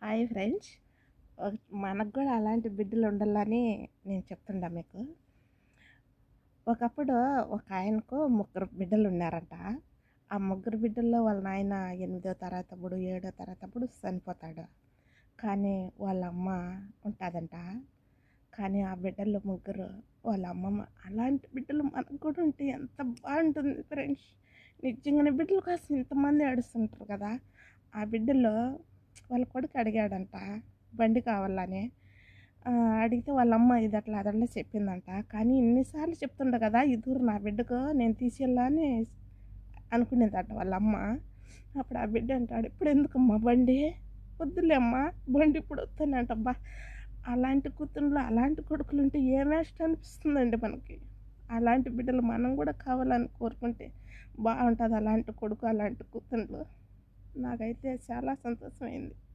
Hi friends. మనకు కూడా అలాంటి బిడ్డలు ఉండాలని నేను చెప్తుండా మీకు. ఒకప్పుడు ఒక ఆయనకు ముగ్గురు బిడ్డలు ఉన్నారంట. ఆ ముగ్గురు బిడ్డల్లో వాళ్ళ నాయన 8వ తరగతి అప్పుడు 7వ తరగతి అప్పుడు చనిపోతాడు. కానీ వాళ్ళ అమ్మ ఉంటుందంట. కానీ ఆ బిడ్డలు ముగ్గురు వాళ్ళ అమ్మమ్మ. అలాంటి బిడ్డలు మనకు కూడా ఉంటే ఎంత బాగుంటుంది ఫ్రెండ్స్. నిజంగానే బిడ్డల కోసం ఇంతమంది ఏడుస్తుంటారు కదా. ఆ బిడ్డలో వాళ్ళ కొడుకు అడిగాడంట బండి కావాలని. అడిగితే వాళ్ళ అమ్మ ఇది అట్లా అదట్లా చెప్పిందంట. కానీ ఇన్నిసార్లు చెప్తుండ కదా ఇదురు నా బిడ్డకు నేను తీసుకెళ్ళాలని అనుకునేదంట వాళ్ళ అమ్మ. అప్పుడు ఆ బిడ్డ అంటాడు, ఇప్పుడు ఎందుకమ్మా బండి, వద్దులే అమ్మా బండి ఇప్పుడు వస్తానంట. అబ్బా, అలాంటి కూతుళ్ళు అలాంటి కొడుకులు ఉంటే ఏమేస్ట్ అనిపిస్తుందండి మనకి. అలాంటి బిడ్డలు మనం కూడా కావాలని కోరుకుంటే బాగుంటుంది. అలాంటి కొడుకు అలాంటి కూతుళ్ళు నాకైతే చాలా సంతోషమైంది.